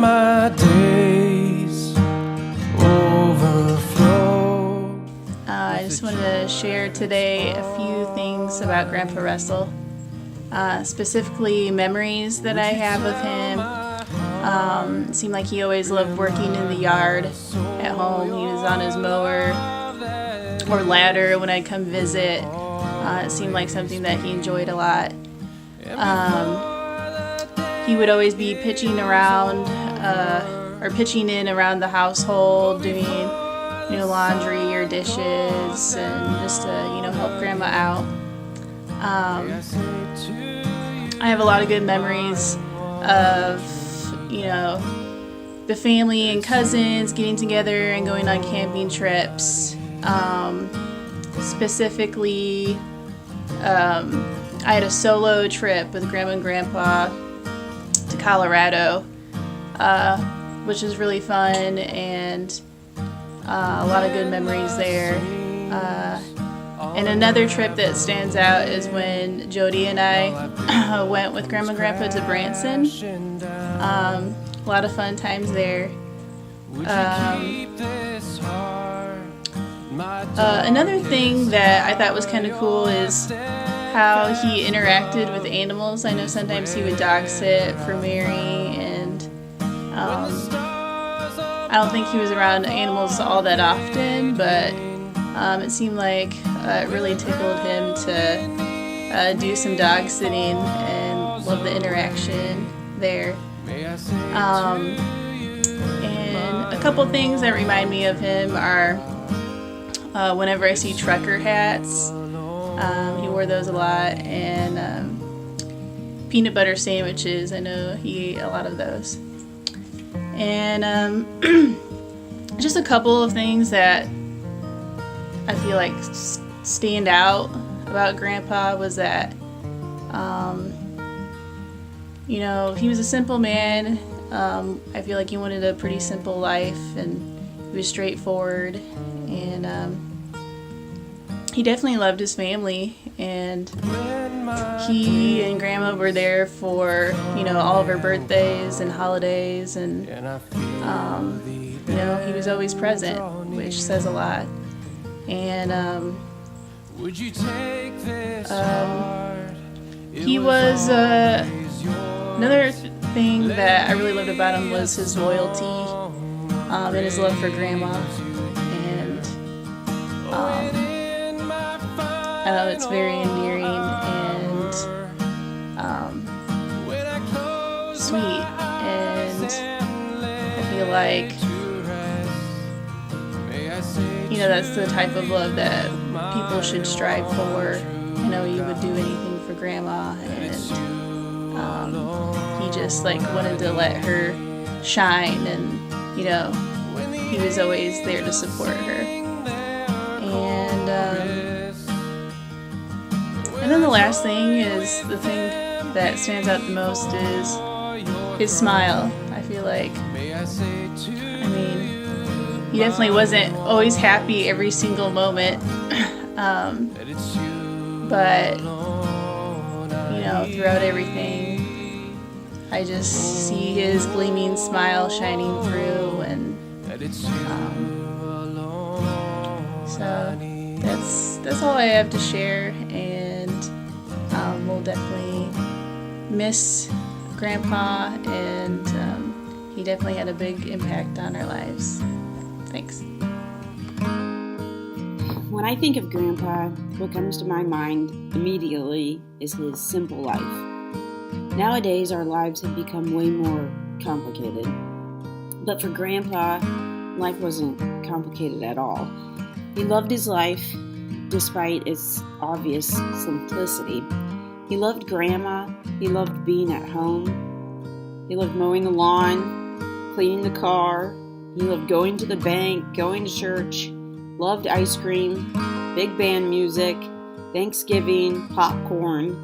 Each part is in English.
my days overflow. I just wanted to share today a few things about Grandpa Russell, specifically memories that I have of him. It seemed like he always loved working in the yard at home. He was on his mower or ladder when I'd come visit. It seemed like something that he enjoyed a lot. He would always be pitching around or pitching in around the household, doing laundry or dishes, and just to help Grandma out. I have a lot of good memories of the family and cousins getting together and going on camping trips. Specifically, I had a solo trip with Grandma and Grandpa to Colorado, which was really fun, and a lot of good memories there. And another trip that stands out is when Jody and I went with Grandma and Grandpa to Branson. A lot of fun times there. Another thing that I thought was kind of cool is how he interacted with animals. I know sometimes he would dog sit for Mary, and I don't think he was around animals all that often, but it seemed like it really tickled him to do some dog sitting, and love the interaction there. And a couple things that remind me of him are whenever I see trucker hats, he wore those a lot, and peanut butter sandwiches. I know he ate a lot of those. And just a couple of things that I feel like stand out about Grandpa was that he was a simple man. I feel like he wanted a pretty simple life, and he was straightforward, and he definitely loved his family, and he and Grandma were there for all of her birthdays and holidays, and he was always present, which says a lot. And he was another thing that I really loved about him was his loyalty and his love for Grandma. And I know it's very endearing and sweet, and I feel like that's the type of love that people should strive for. He would do anything for Grandma, and he just wanted to let her shine, and he was always there to support her. And then the last thing is the thing that stands out the most is his smile. I feel like, he definitely wasn't always happy every single moment, but throughout everything, I just see his gleaming smile shining through, and so that's all I have to share. And we'll definitely miss Grandpa, and he definitely had a big impact on our lives. Thanks. When I think of Grandpa, what comes to my mind immediately is his simple life. Nowadays, our lives have become way more complicated. But for Grandpa, life wasn't complicated at all. He loved his life despite its obvious simplicity. He loved Grandma. He loved being at home. He loved mowing the lawn, cleaning the car. He loved going to the bank, going to church, loved ice cream, big band music, Thanksgiving, popcorn,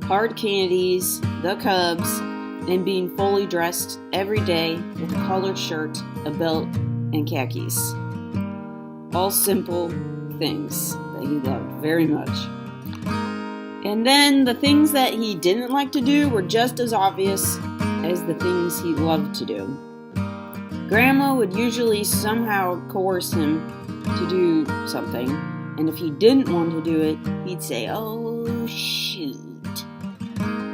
hard candies, the Cubs, and being fully dressed every day with a collared shirt, a belt, and khakis. All simple things that he loved very much. And then the things that he didn't like to do were just as obvious as the things he loved to do. Grandma would usually somehow coerce him to do something, and if he didn't want to do it, he'd say, "Oh, shoot,"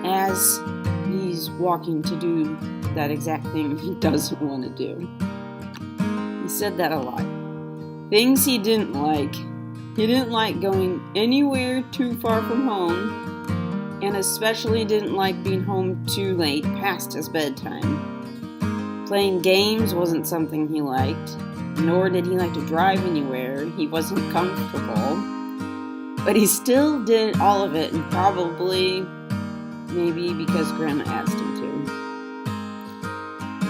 as he's walking to do that exact thing he doesn't want to do. He said that a lot. Things he didn't like. He didn't like going anywhere too far from home, and especially didn't like being home too late past his bedtime. Playing games wasn't something he liked, nor did he like to drive anywhere. He wasn't comfortable. But he still did all of it, and probably, maybe because Grandma asked him to.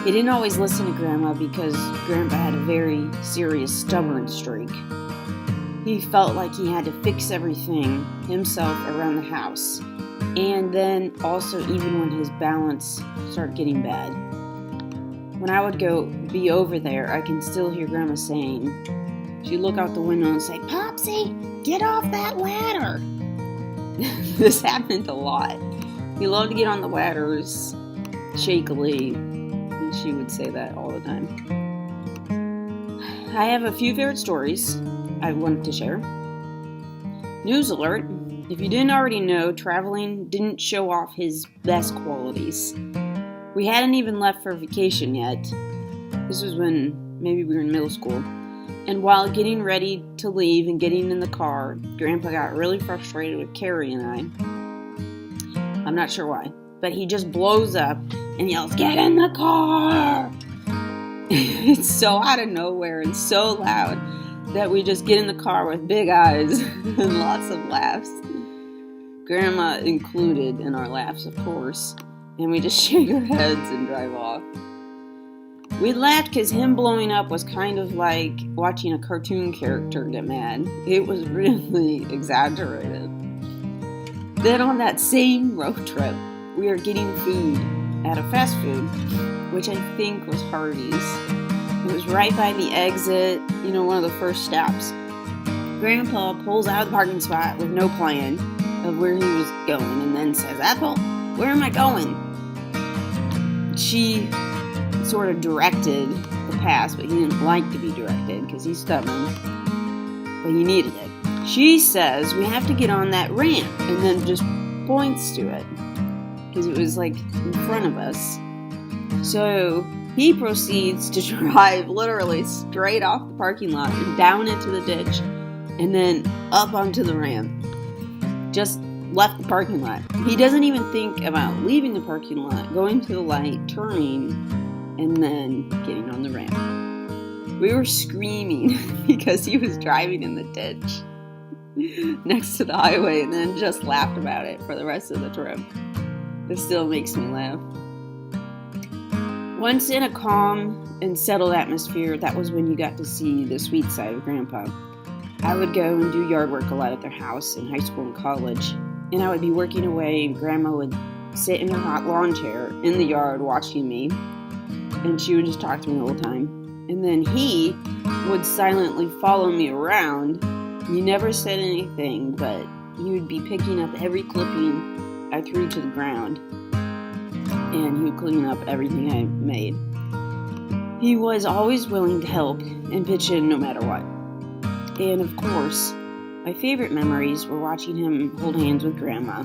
He didn't always listen to Grandma because Grandpa had a very serious stubborn streak. He felt like he had to fix everything himself around the house, and then also even when his balance started getting bad. When I would go be over there, I can still hear Grandma saying, she'd look out the window and say, "Popsy, get off that ladder." This happened a lot. He loved to get on the ladders shakily, and she would say that all the time. I have a few favorite stories I wanted to share. News alert. If you didn't already know, traveling didn't show off his best qualities. We hadn't even left for vacation yet. This was when maybe we were in middle school. And while getting ready to leave and getting in the car, Grandpa got really frustrated with Carrie and I. I'm not sure why, but he just blows up and yells, "Get in the car!" It's so out of nowhere and so loud that we just get in the car with big eyes and lots of laughs. Grandma included in our laughs, of course, and we just shake our heads and drive off. We laughed because him blowing up was kind of like watching a cartoon character get mad. It was really exaggerated. Then on that same road trip, we were getting food at a fast food, which I think was Hardee's. It was right by the exit, one of the first stops. Grandpa pulls out of the parking spot with no plan of where he was going and then says, "Ethel, where am I going?" She sort of directed the pass, but he didn't like to be directed because he's stubborn, but he needed it. She says, "We have to get on that ramp," and then just points to it because it was like in front of us. So he proceeds to drive literally straight off the parking lot and down into the ditch and then up onto the ramp. Just left the parking lot. He doesn't even think about leaving the parking lot, going to the light, turning, and then getting on the ramp. We were screaming because he was driving in the ditch next to the highway and then just laughed about it for the rest of the trip. It still makes me laugh. Once in a calm and settled atmosphere, that was when you got to see the sweet side of Grandpa. I would go and do yard work a lot at their house in high school and college, and I would be working away and Grandma would sit in her hot lawn chair in the yard watching me, and she would just talk to me the whole time. And then he would silently follow me around. He never said anything, but he would be picking up every clipping I threw to the ground, and he would clean up everything I made. He was always willing to help and pitch in no matter what. And of course, my favorite memories were watching him hold hands with Grandma.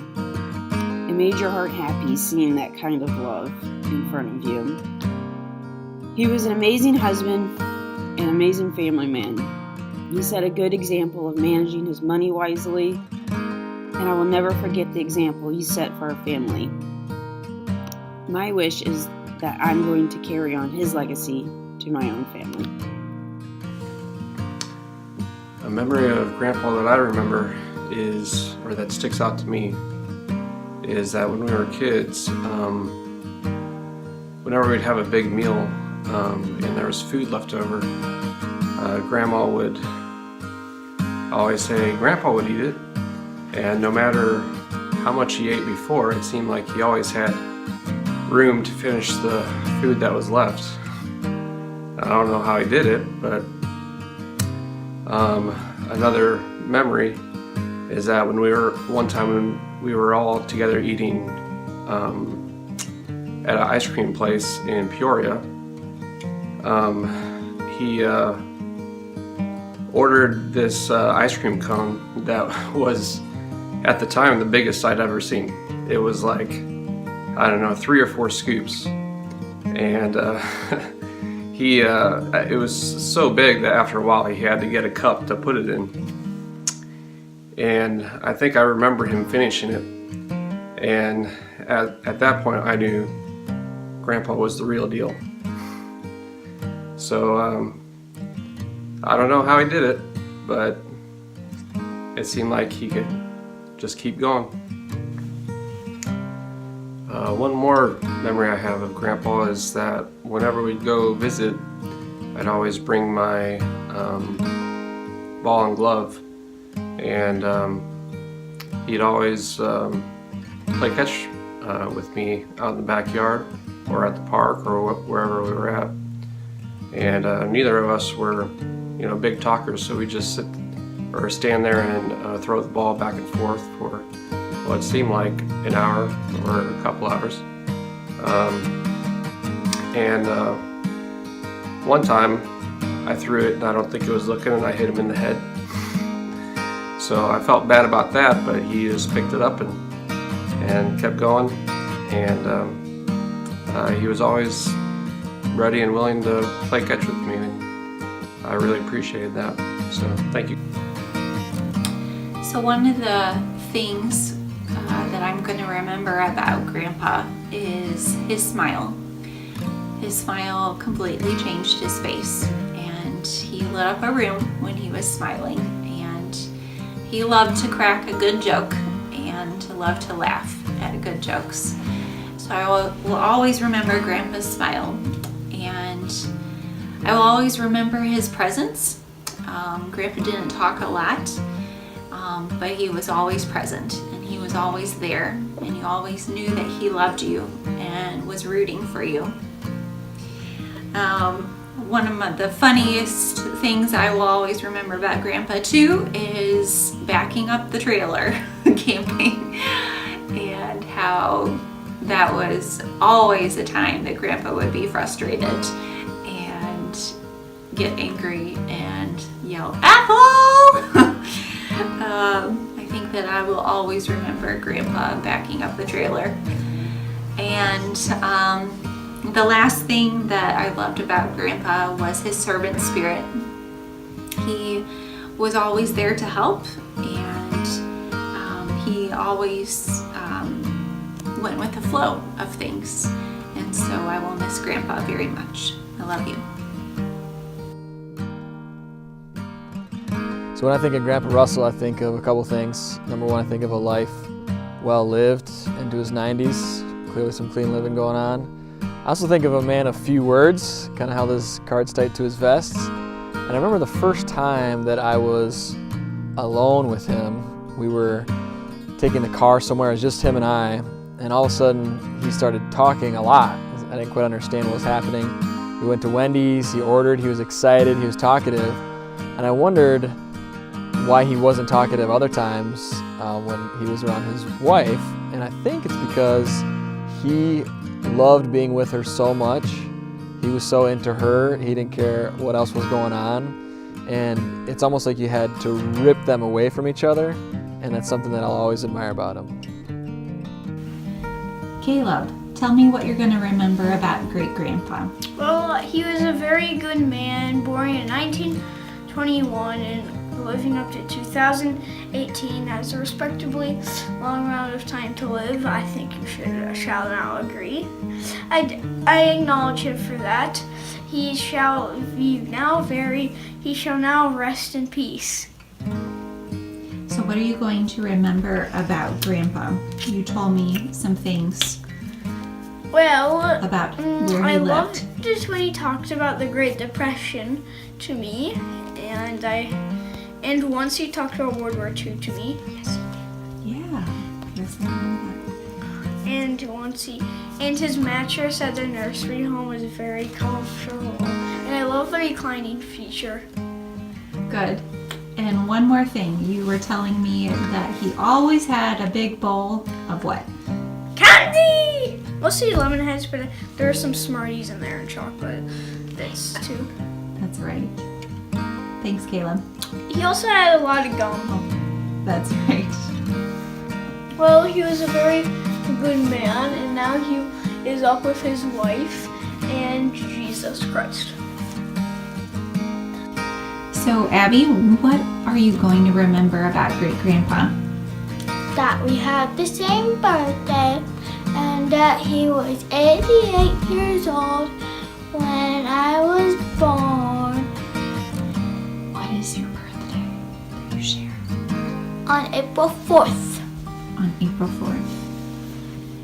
It made your heart happy seeing that kind of love in front of you. He was an amazing husband and an amazing family man. He set a good example of managing his money wisely, and I will never forget the example he set for our family. My wish is that I'm going to carry on his legacy to my own family. A memory of Grandpa that I remember that sticks out to me, is that when we were kids, whenever we'd have a big meal and there was food left over, Grandma would always say Grandpa would eat it, and no matter how much he ate before, it seemed like he always had room to finish the food that was left. I don't know how he did it, but another memory is that when we were all together eating at an ice cream place in Peoria, he ordered this ice cream cone that was, at the time, the biggest I'd ever seen. It was like, I don't know, 3 or 4 scoops. And it was so big that after a while he had to get a cup to put it in. And I think I remember him finishing it. And at that point I knew Grandpa was the real deal. So I don't know how he did it, but it seemed like he could just keep going. One more memory I have of Grandpa is that whenever we'd go visit, I'd always bring my ball and glove, and he'd always play catch with me out in the backyard or at the park or wherever we were at. And neither of us were, big talkers, so we just sit or stand there and throw the ball back and forth for what seemed like an hour or a couple hours. One time I threw it and I don't think he was looking, and I hit him in the head. So I felt bad about that, but he just picked it up and kept going. And he was always ready and willing to play catch with me, and I really appreciated that. So thank you. So one of the things that I'm going to remember about Grandpa is his smile. His smile completely changed his face, and he lit up a room when he was smiling, and he loved to crack a good joke and loved to laugh at good jokes. So I will always remember Grandpa's smile, and I will always remember his presence. Grandpa didn't talk a lot, but he was always present, and he was always there, and you always knew that he loved you and was rooting for you. One of the funniest things I will always remember about Grandpa too is backing up the trailer camping, and how that was always a time that Grandpa would be frustrated and get angry and yell, "Apple!" I think that I will always remember Grandpa backing up the trailer. And the last thing that I loved about Grandpa was his servant spirit. He was always there to help, and he always went with the flow of things. And so I will miss Grandpa very much. I love you. So when I think of Grandpa Russell, I think of a couple things. Number one, I think of a life well lived into his 90s, clearly some clean living going on. I also think of a man of few words, kind of held his cards tight to his vest. And I remember the first time that I was alone with him. We were taking the car somewhere, it was just him and I, and all of a sudden he started talking a lot. I didn't quite understand what was happening. We went to Wendy's, he ordered, he was excited, he was talkative, and I wondered why he wasn't talkative other times when he was around his wife. And I think it's because he loved being with her so much. He was so into her, he didn't care what else was going on. And it's almost like you had to rip them away from each other, and that's something that I'll always admire about him. Caleb, tell me what you're going to remember about Great Grandpa. Well, he was a very good man, born in 1921 and living up to 2018. Has a respectably long amount of time to live. I think you shall now agree. I acknowledge him for that. He shall now rest in peace. So what are you going to remember about Grandpa? You told me some things Well, about where I he loved lived. just when he talked about the Great Depression to me, and once he talked about World War II to me. Yes. Yeah. Yes, I remember. And his mattress at the nursery home was very comfortable. And I love the reclining feature. Good. And one more thing. You were telling me that he always had a big bowl of what? Candy! Mostly lemon heads, but there were some Smarties in there and chocolate. bits too. That's right. Thanks, Caleb. He also had a lot of gum. That's right. Well, he was a very good man, and now he is up with his wife and Jesus Christ. So, Abby, what are you going to remember about Great Grandpa? That we had the same birthday, and that he was 88 years old when I was born. What is your birthday? Will you share? On April 4th. On April 4th.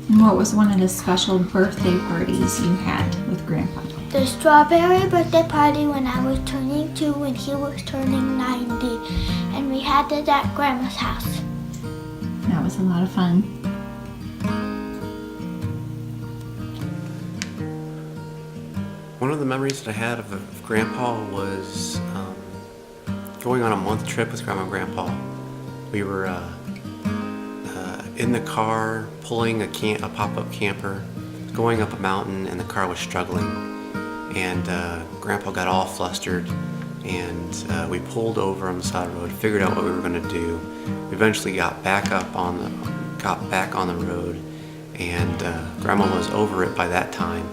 And what was one of the special birthday parties you had with Grandpa? The strawberry birthday party when I was turning 2 and he was turning 90. And we had it at Grandma's house. That was a lot of fun. One of the memories that I had of Grandpa was going on a month trip with Grandma and Grandpa. We were in the car pulling a pop-up camper, going up a mountain, and the car was struggling. And Grandpa got all flustered, and we pulled over on the side of the road, figured out what we were going to do. We eventually got back on the road, and Grandma was over it by that time.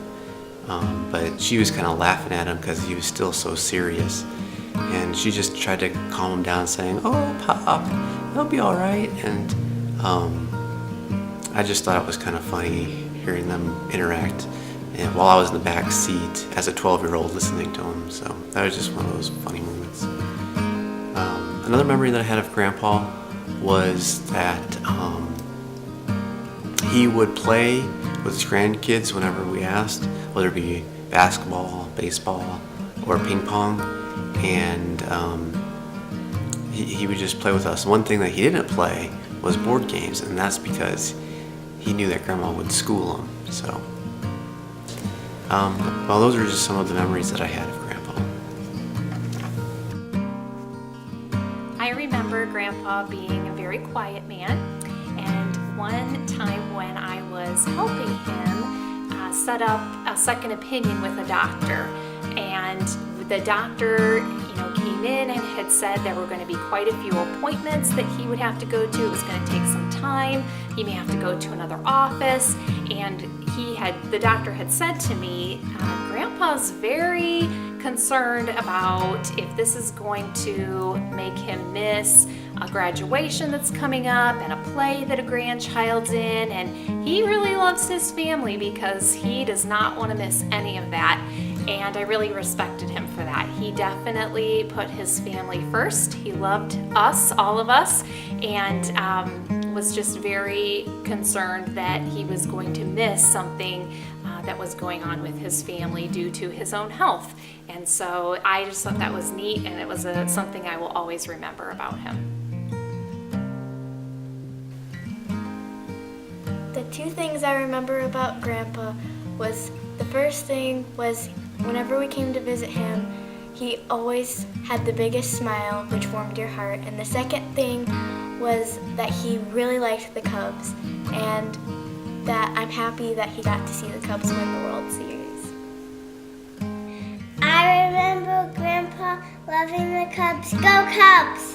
But she was kind of laughing at him because he was still so serious. And she just tried to calm him down, saying, "Oh, Pop, it'll be all right." And I just thought it was kind of funny hearing them interact, and while I was in the back seat as a 12-year-old listening to him. So that was just one of those funny moments. Another memory that I had of Grandpa was that he would play with his grandkids whenever we asked, whether it be basketball, baseball, or ping pong, and he would just play with us. One thing that he didn't play was board games, and that's because he knew that Grandma would school him. So, well, those are just some of the memories that I had of Grandpa. I remember Grandpa being a very quiet man, and one time when I was helping him set up a second opinion with a doctor, and the doctor, came in and had said there were going to be quite a few appointments that he would have to go to. It was going to take some time. He may have to go to another office, and the doctor had said to me, Grandpa's very concerned about if this is going to make him miss a graduation that's coming up and a play that a grandchild's in, and he really loves his family because he does not want to miss any of that. And I really respected him for that. He definitely put his family first. He loved us, all of us, and was just very concerned that he was going to miss something that was going on with his family due to his own health. And so I just thought that was neat, and it was something I will always remember about him. The two things I remember about Grandpa was, the first thing was whenever we came to visit him, he always had the biggest smile, which warmed your heart. And the second thing was that he really liked the Cubs, and that I'm happy that he got to see the Cubs win the World Series. I remember Grandpa loving the Cubs. Go Cubs!